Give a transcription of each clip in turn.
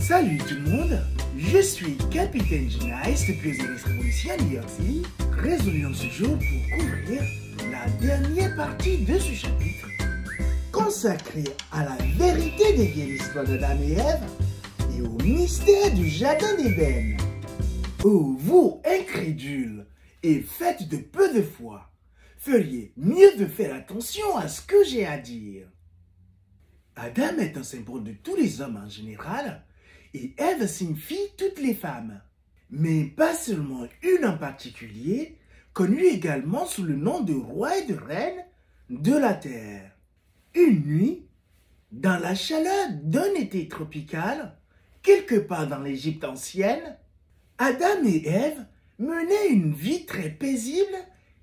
Salut tout le monde, je suis Capitaine G-Nice depuis les Révolutions à New York City, résolu ce jour pour couvrir la dernière partie de ce chapitre consacré à la vérité des vieilles histoires d'Adam et Ève et au mystère du Jardin d'Éden. Oh, vous incrédules et faites de peu de foi, feriez mieux de faire attention à ce que j'ai à dire. Adam est un symbole de tous les hommes en général, et Ève signifie toutes les femmes, mais pas seulement une en particulier, connue également sous le nom de roi et de reine de la terre. Une nuit, dans la chaleur d'un été tropical, quelque part dans l'Égypte ancienne, Adam et Ève menaient une vie très paisible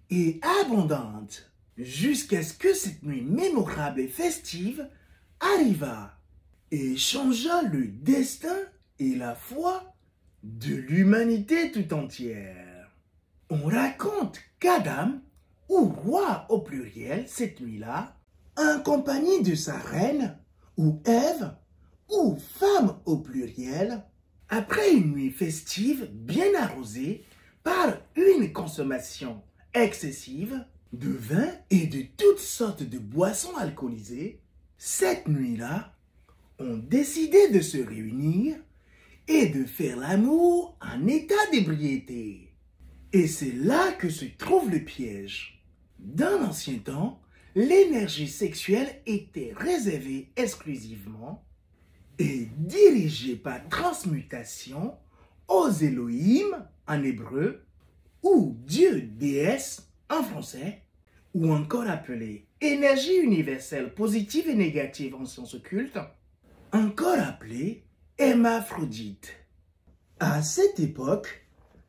et abondante, jusqu'à ce que cette nuit mémorable et festive arriva et changea le destin et la foi de l'humanité tout entière. On raconte qu'Adam, ou roi au pluriel cette nuit-là, en compagnie de sa reine, ou Ève, ou femme au pluriel, après une nuit festive bien arrosée par une consommation excessive de vin et de toutes sortes de boissons alcoolisées, cette nuit-là, ont décidé de se réunir et de faire l'amour en état d'ébriété. Et c'est là que se trouve le piège. Dans l'ancien temps, l'énergie sexuelle était réservée exclusivement et dirigée par transmutation aux Elohim en hébreu ou Dieu déesse en français, ou encore appelée énergie universelle positive et négative en sciences occultes, encore appelée hermaphrodite. À cette époque,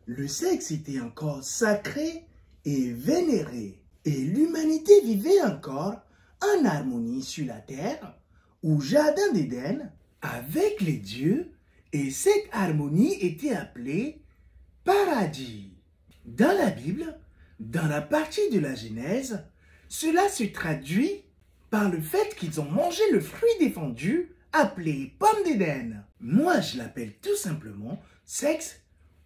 le sexe était encore sacré et vénéré, et l'humanité vivait encore en harmonie sur la terre, au Jardin d'Éden, avec les dieux, et cette harmonie était appelée paradis. Dans la Bible, dans la partie de la Genèse, cela se traduit par le fait qu'ils ont mangé le fruit défendu appelé pomme d'Éden. Moi, je l'appelle tout simplement sexe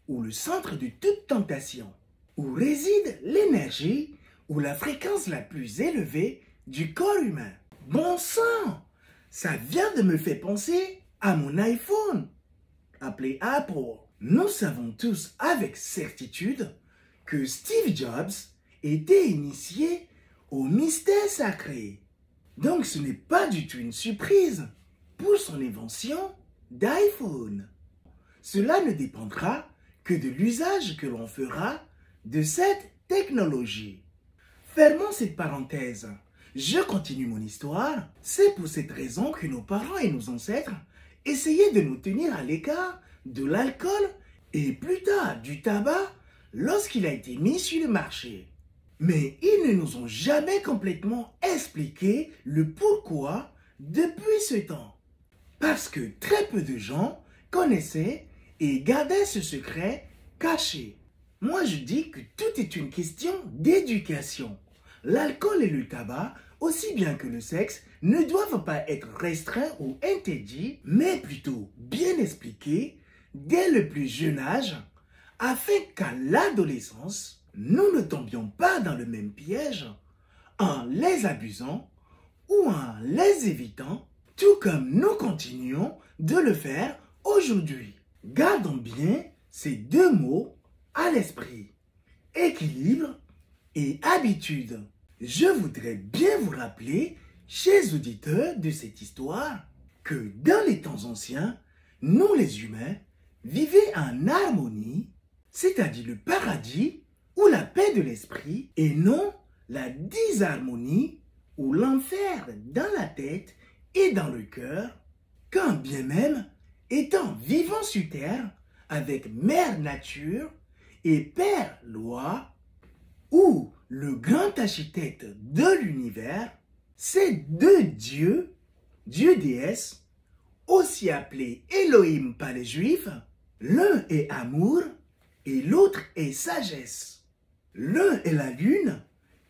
ou le centre de toute tentation, où réside l'énergie ou la fréquence la plus élevée du corps humain. Bon sang, ça vient de me faire penser à mon iPhone, appelé Apple. Nous savons tous avec certitude que Steve Jobs était initié au mystère sacré. Donc ce n'est pas du tout une surprise pour son invention d'iPhone. Cela ne dépendra que de l'usage que l'on fera de cette technologie. Fermons cette parenthèse. Je continue mon histoire. C'est pour cette raison que nos parents et nos ancêtres essayaient de nous tenir à l'écart de l'alcool et plus tard du tabac lorsqu'il a été mis sur le marché. Mais ils ne nous ont jamais complètement expliqué le pourquoi depuis ce temps. Parce que très peu de gens connaissaient et gardaient ce secret caché. Moi je dis que tout est une question d'éducation. L'alcool et le tabac, aussi bien que le sexe, ne doivent pas être restreints ou interdits, mais plutôt bien expliqués dès le plus jeune âge, afin qu'à l'adolescence, nous ne tombions pas dans le même piège en les abusant ou en les évitant, tout comme nous continuons de le faire aujourd'hui. Gardons bien ces deux mots à l'esprit, équilibre et habitude. Je voudrais bien vous rappeler, chers auditeurs de cette histoire, que dans les temps anciens, nous les humains vivaient en harmonie, c'est-à-dire le paradis ou la paix de l'esprit, et non la disharmonie ou l'enfer dans la tête et dans le cœur, quand bien même étant vivant sur terre avec Mère Nature et Père Loi, ou le grand architecte de l'univers, ces deux dieux, Dieu déesse, aussi appelés Elohim par les Juifs, l'un est amour et l'autre est sagesse. L'un est la lune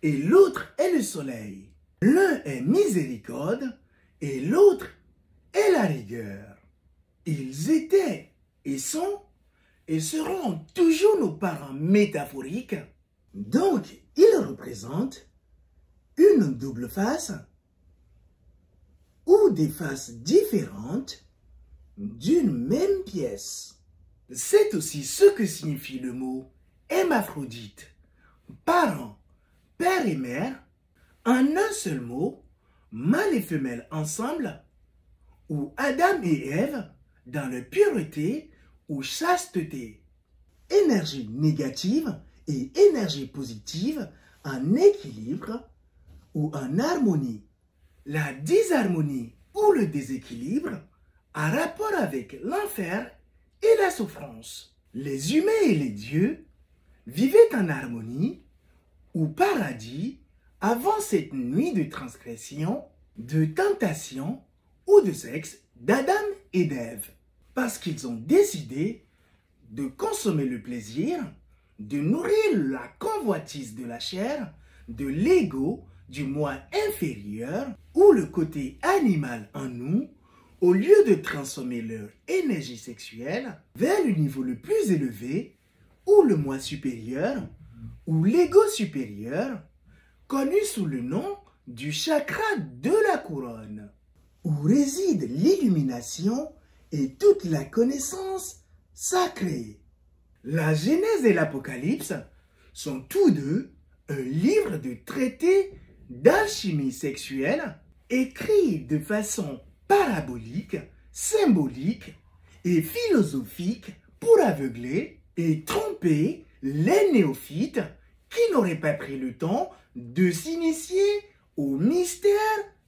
et l'autre est le soleil. L'un est miséricorde et l'autre est la rigueur. Ils étaient et sont et seront toujours nos parents métaphoriques. Donc, ils représentent une double face ou des faces différentes d'une même pièce. C'est aussi ce que signifie le mot hermaphrodite, parents, père et mère, en un seul mot, mâle et femelle ensemble, ou Adam et Ève dans leur pureté ou chasteté. Énergie négative et énergie positive en équilibre ou en harmonie. La disharmonie ou le déséquilibre a rapport avec l'enfer et la souffrance. Les humains et les dieux vivaient en harmonie ou paradis avant cette nuit de transgression, de tentation ou de sexe d'Adam et d'Ève, parce qu'ils ont décidé de consommer le plaisir, de nourrir la convoitise de la chair, de l'ego, du moi inférieur ou le côté animal en nous, au lieu de transformer leur énergie sexuelle vers le niveau le plus élevé ou le moi supérieur ou l'ego supérieur, connu sous le nom du chakra de la couronne, où réside l'illumination et toute la connaissance sacrée. La Genèse et l'Apocalypse sont tous deux un livre de traités d'alchimie sexuelle écrit de façon parabolique, symbolique et philosophique pour aveugler et tromper les néophytes qui n'auraient pas pris le temps de s'initier au mystère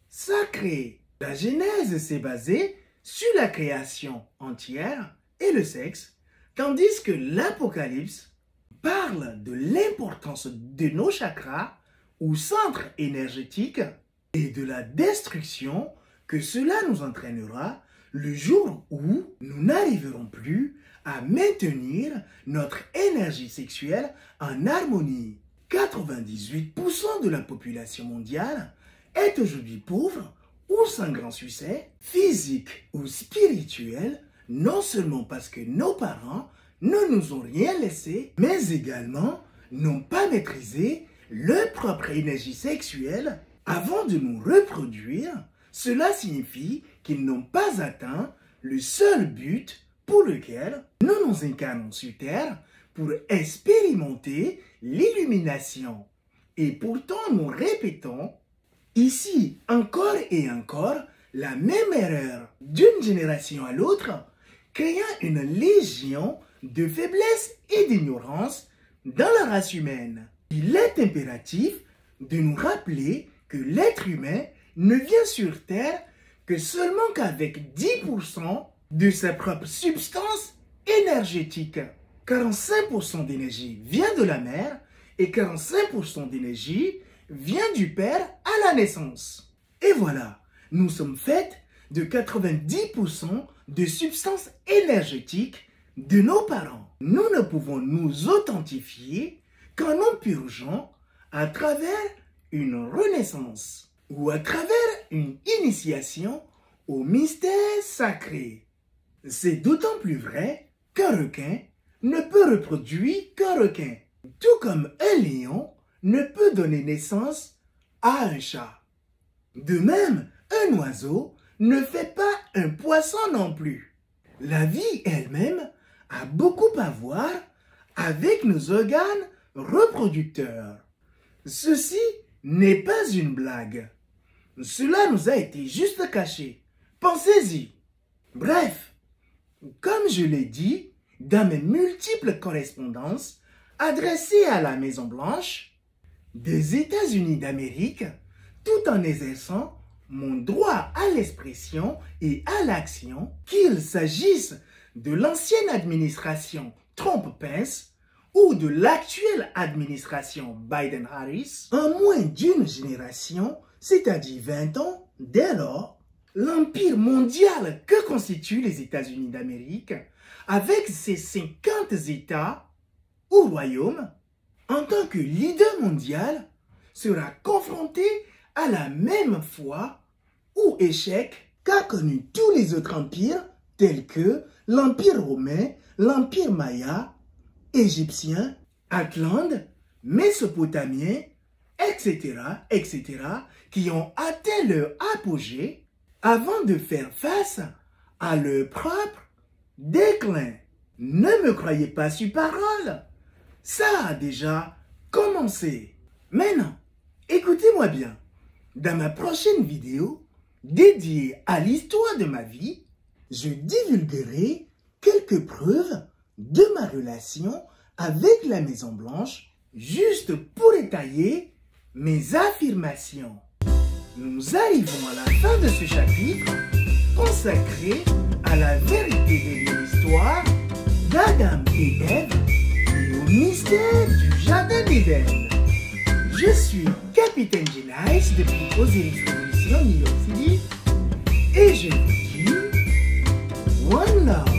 sacré. La Genèse s'est basée sur la création entière et le sexe, tandis que l'Apocalypse parle de l'importance de nos chakras ou centres énergétiques et de la destruction que cela nous entraînera le jour où nous n'arriverons plus à maintenir notre énergie sexuelle en harmonie. 98% de la population mondiale est aujourd'hui pauvre ou sans grand succès, physique ou spirituel, non seulement parce que nos parents ne nous ont rien laissé, mais également n'ont pas maîtrisé leur propre énergie sexuelle avant de nous reproduire. Cela signifie qu'ils n'ont pas atteint le seul but pour lequel nous nous incarnons sur Terre, pour expérimenter l'illumination. Et pourtant, nous répétons ici encore et encore la même erreur d'une génération à l'autre, créant une légion de faiblesse et d'ignorance dans la race humaine. Il est impératif de nous rappeler que l'être humain ne vient sur Terre que seulement qu'avec 10% de sa propre substance énergétique. 45% d'énergie vient de la mère et 45% d'énergie vient du père à la naissance. Et voilà, nous sommes faits de 90% de substance énergétique de nos parents. Nous ne pouvons nous authentifier qu'en nous purgeant à travers une renaissance ou à travers une initiation au mystère sacré. C'est d'autant plus vrai qu'un requin ne peut reproduire qu'un requin, tout comme un lion ne peut donner naissance à un chat. De même, un oiseau ne fait pas un poisson non plus. La vie elle-même a beaucoup à voir avec nos organes reproducteurs. Ceci n'est pas une blague. Cela nous a été juste caché. Pensez-y. Bref, comme je l'ai dit, dans mes multiples correspondances adressées à la Maison-Blanche des États-Unis d'Amérique, tout en exerçant mon droit à l'expression et à l'action, qu'il s'agisse de l'ancienne administration Trump-Pence ou de l'actuelle administration Biden-Harris, en moins d'une génération, c'est-à-dire 20 ans, dès lors, l'empire mondial que constituent les États-Unis d'Amérique, avec ses 50 États ou royaumes, en tant que leader mondial, sera confronté à la même foi ou échec qu'a connu tous les autres empires tels que l'Empire romain, l'Empire maya, égyptien, Atlante, mésopotamien, etc., qui ont atteint leur apogée avant de faire face à leur propre déclin. Ne me croyez pas sur parole, ça a déjà commencé. Maintenant, écoutez-moi bien. Dans ma prochaine vidéo, dédiée à l'histoire de ma vie, je divulguerai quelques preuves de ma relation avec la Maison Blanche, juste pour étayer mes affirmations. Nous arrivons à la fin de ce chapitre consacré à la vérité de l'histoire d'Adam et Ève et au mystère du Jardin d'Éden. Je suis Capitaine G-Nice depuis Osiris Révolution New York City et je vous dis One Love.